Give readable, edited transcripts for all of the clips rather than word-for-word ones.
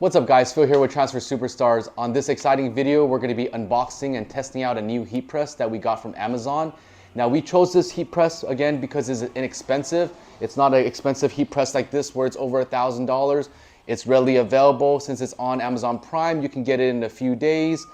What's up guys, Phil here with Transfer Superstars. On this exciting video, we're going to be unboxing and testing out a new heat press that we got from Amazon. Now we chose this heat press again because it's inexpensive. It's not an expensive heat press like this where it's over $1,000. It's readily available. Since it's on Amazon Prime, you can get it in a few days.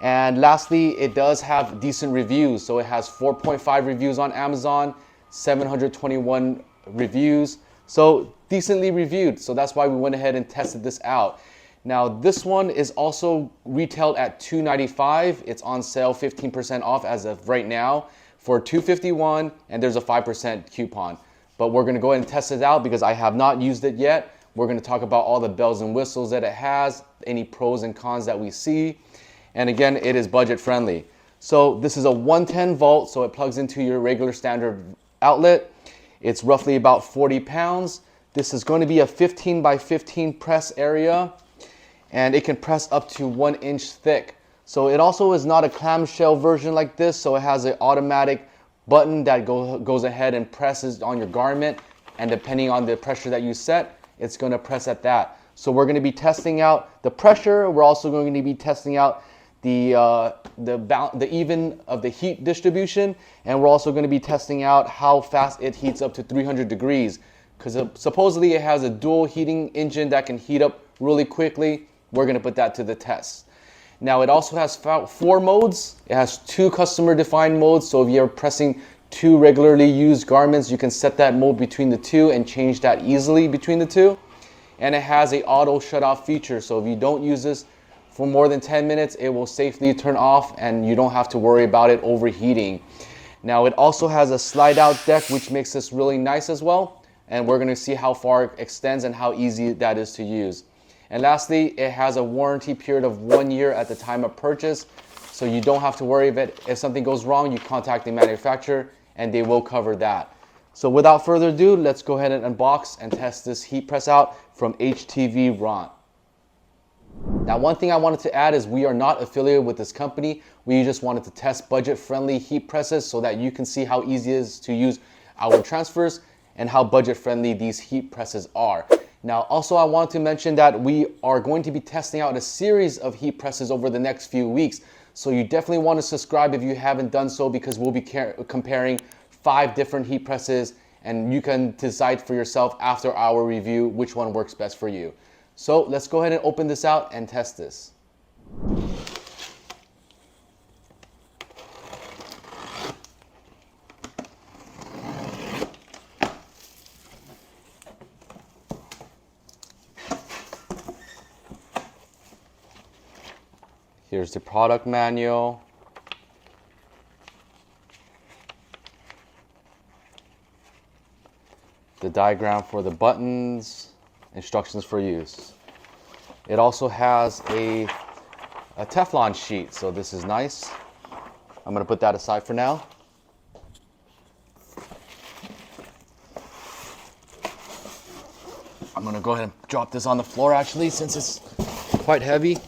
And lastly, it does have decent reviews. So it has 4.5 reviews on Amazon, 721 reviews. So decently reviewed. So that's why we went ahead and tested this out. Now this one is also retailed at $295. It's on sale 15% off as of right now for $251, and there's a 5% coupon. But we're gonna go ahead and test it out because I have not used it yet. We're gonna talk about all the bells and whistles that it has, any pros and cons that we see. And again, it is budget friendly. So this is a 110 volt, so it plugs into your regular standard outlet. It's roughly about 40 pounds. This is going to be a 15 by 15 press area, and it can press up to 1 inch thick. So it also is not a clamshell version like this, so it has an automatic button that goes ahead and presses on your garment, and depending on the pressure that you set, it's going to press at that. So we're going to be testing out the pressure. We're also going to be testing out the even of the heat distribution, and we're also going to be testing out how fast it heats up to 300 degrees because supposedly it has a dual heating engine that can heat up really quickly. We're going to put that to the test. Now it also has 4 modes. It has 2 customer defined modes, so if you're pressing 2 regularly used garments, you can set that mode between the 2 and change that easily between the 2. And it has a auto shut off feature, so if you don't use this for more than 10 minutes, it will safely turn off and you don't have to worry about it overheating. Now it also has a slide out deck, which makes this really nice as well. And we're gonna see how far it extends and how easy that is to use. And lastly, it has a warranty period of 1 year at the time of purchase. So you don't have to worry if something goes wrong, you contact the manufacturer and they will cover that. So without further ado, let's go ahead and unbox and test this heat press out from HTVRont. Now, one thing I wanted to add is we are not affiliated with this company. We just wanted to test budget-friendly heat presses so that you can see how easy it is to use our transfers and how budget-friendly these heat presses are. Now, also I want to mention that we are going to be testing out a series of heat presses over the next few weeks. So you definitely want to subscribe if you haven't done so, because we'll be comparing 5 different heat presses and you can decide for yourself after our review which one works best for you. So let's go ahead and open this out and test this. Here's the product manual. The diagram for the buttons. Instructions for use. It also has a Teflon sheet, so this is nice. I'm going to put that aside for now. I'm going to go ahead and drop this on the floor actually, since it's quite heavy.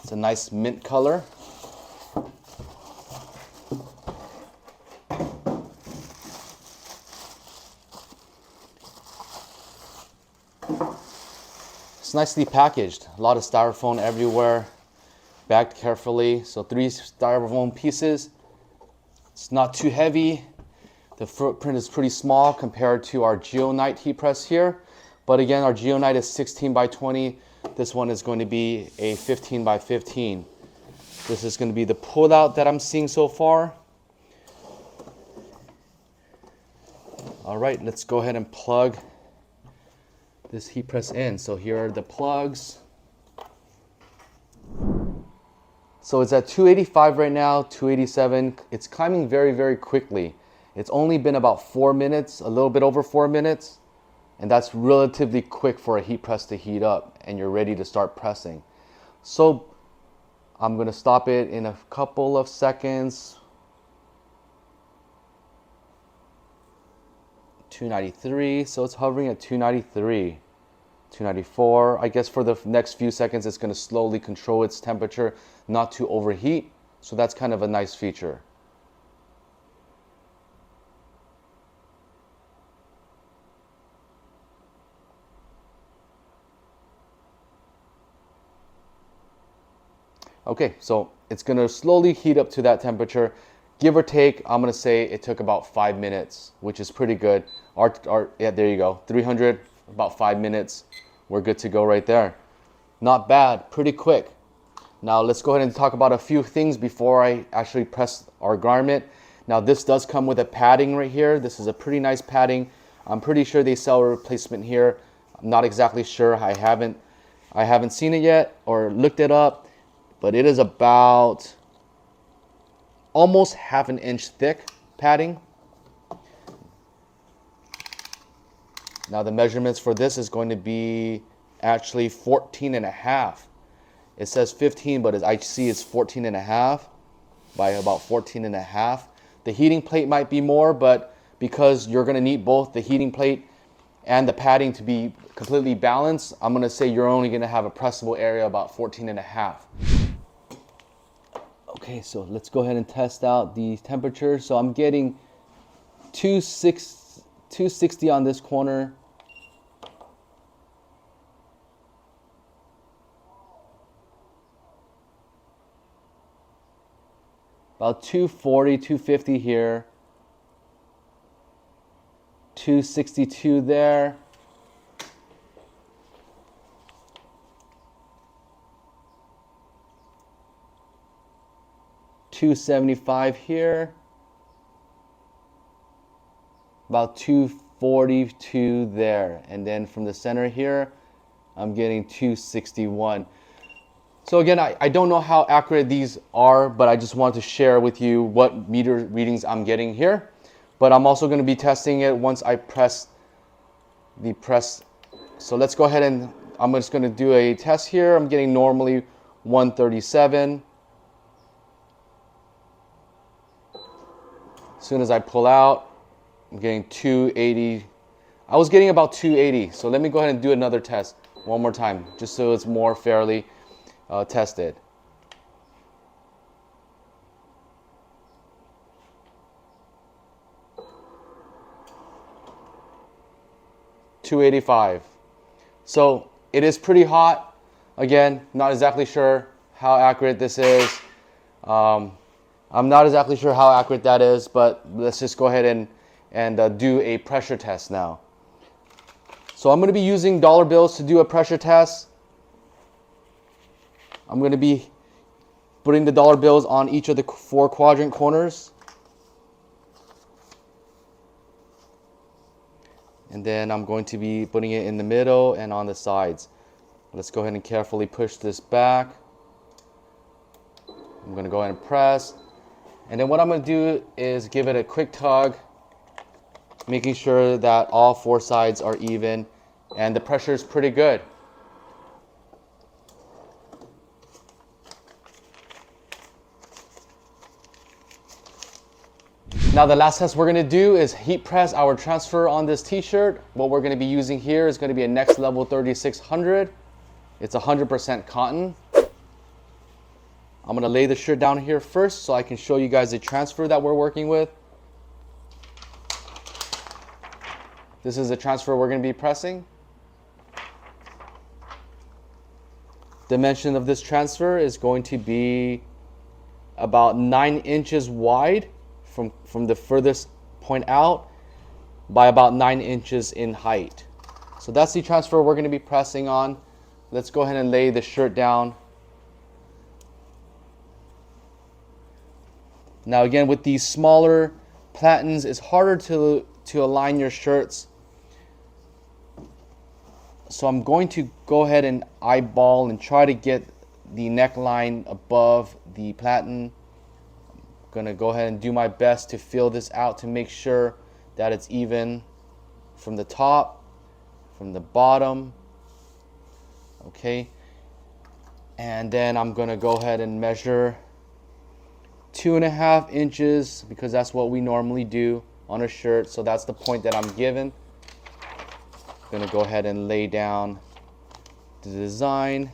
It's a nice mint color. It's nicely packaged. A lot of styrofoam everywhere, bagged carefully. So 3 styrofoam pieces. It's not too heavy. The footprint is pretty small compared to our Geonite heat press here. But again, our Geonite is 16 by 20. This one is going to be a 15 by 15. This is going to be the pullout that I'm seeing so far. All right, let's go ahead and plug this heat press in. So here are the plugs. So it's at 285 right now, 287. It's climbing very, very quickly. It's only been about 4 minutes, a little bit over 4 minutes. And that's relatively quick for a heat press to heat up and you're ready to start pressing. So I'm going to stop it in a couple of seconds. 293, so it's hovering at 293. 294. I guess for the next few seconds, it's going to slowly control its temperature, not to overheat. So that's kind of a nice feature. Okay, so it's going to slowly heat up to that temperature. Give or take, I'm going to say it took about 5 minutes, which is pretty good. Yeah, there you go. 300, about 5 minutes. We're good to go right there. Not bad, pretty quick. Now let's go ahead and talk about a few things before I actually press our garment. Now this does come with a padding right here. This is a pretty nice padding. I'm pretty sure they sell a replacement here. I'm not exactly sure. I haven't seen it yet or looked it up, but it is about almost half an inch thick padding. Now the measurements for this is going to be actually 14.5. It says 15, but as I see it's 14.5 by about 14.5. The heating plate might be more, but because you're going to need both the heating plate and the padding to be completely balanced, I'm going to say you're only going to have a pressable area about 14.5. Okay, so let's go ahead and test out the temperature. So I'm getting 260 on this corner. About 240, 250 here. 262 there. $275 here, about 242 there, and then from the center here, I'm getting 261. So again, I don't know how accurate these are, but I just wanted to share with you what meter readings I'm getting here. But I'm also going to be testing it once I press the press. So let's go ahead and I'm just going to do a test here. I'm getting normally 137. As soon as I pull out, I'm getting 280. I was getting about 280. So let me go ahead and do another test one more time, just so it's more fairly tested. $285. So it is pretty hot. Again, not exactly sure how accurate this is. I'm not exactly sure how accurate that is, but let's just go ahead and do a pressure test now. So I'm going to be using dollar bills to do a pressure test. I'm going to be putting the dollar bills on each of the 4 quadrant corners. And then I'm going to be putting it in the middle and on the sides. Let's go ahead and carefully push this back. I'm going to go ahead and press. And then what I'm going to do is give it a quick tug, making sure that all 4 sides are even and the pressure is pretty good. Now the last test we're going to do is heat press our transfer on this t-shirt. What we're going to be using here is going to be a Next Level 3600. It's 100% cotton. I'm going to lay the shirt down here first so I can show you guys the transfer that we're working with. This is the transfer we're going to be pressing. Dimension of this transfer is going to be about 9 inches wide from the furthest point out by about 9 inches in height. So that's the transfer we're going to be pressing on. Let's go ahead and lay the shirt down. Now again, with these smaller platens, it's harder to align your shirts. So I'm going to go ahead and eyeball and try to get the neckline above the platen. I'm going to go ahead and do my best to fill this out to make sure that it's even from the top, from the bottom. Okay. And then I'm going to go ahead and measure 2.5 inches because that's what we normally do on a shirt. So that's the point that I'm given. I'm going to go ahead and lay down the design.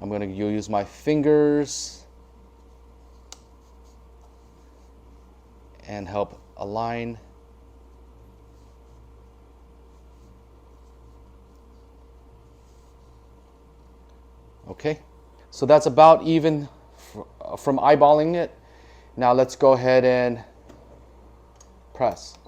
I'm going to use my fingers and help align. Okay, so that's about even from eyeballing it. Now let's go ahead and press.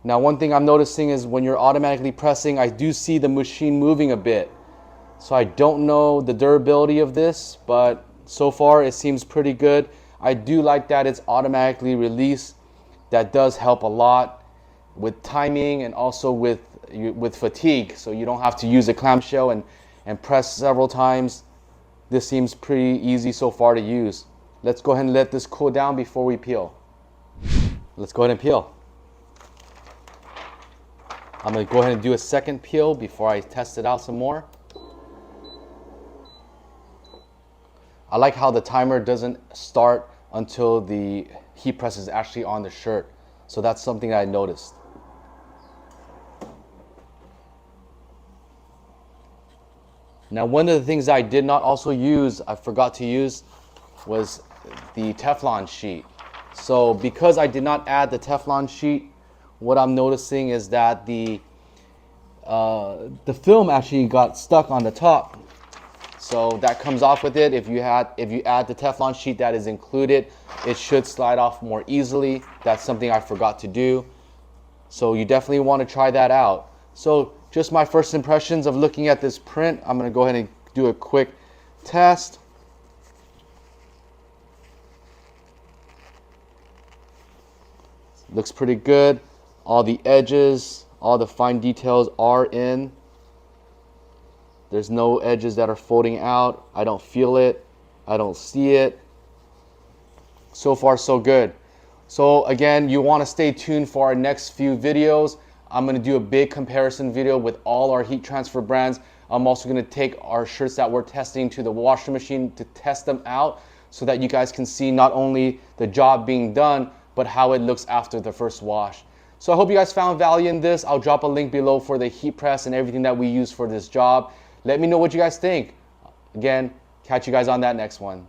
Now one thing I'm noticing is when you're automatically pressing, I do see the machine moving a bit. So I don't know the durability of this, but so far it seems pretty good. I do like that it's automatically released. That does help a lot with timing and also with fatigue. So you don't have to use a clamshell and press several times. This seems pretty easy so far to use. Let's go ahead and let this cool down before we peel. Let's go ahead and peel. I'm going to go ahead and do a second peel before I test it out some more. I like how the timer doesn't start until the heat press is actually on the shirt. So that's something that I noticed. Now one of the things I did not also use, I forgot to use, was the Teflon sheet. So because I did not add the Teflon sheet, what I'm noticing is that the film actually got stuck on the top. So that comes off with it. If you add the Teflon sheet that is included, it should slide off more easily. That's something I forgot to do. So you definitely want to try that out. So just my first impressions of looking at this print, I'm going to go ahead and do a quick test. Looks pretty good. All the edges, all the fine details are in. There's no edges that are folding out. I don't feel it. I don't see it. So far, so good. So again, you want to stay tuned for our next few videos. I'm going to do a big comparison video with all our heat transfer brands. I'm also going to take our shirts that we're testing to the washing machine to test them out so that you guys can see not only the job being done, but how it looks after the first wash. So I hope you guys found value in this. I'll drop a link below for the heat press and everything that we use for this job. Let me know what you guys think. Again, catch you guys on that next one.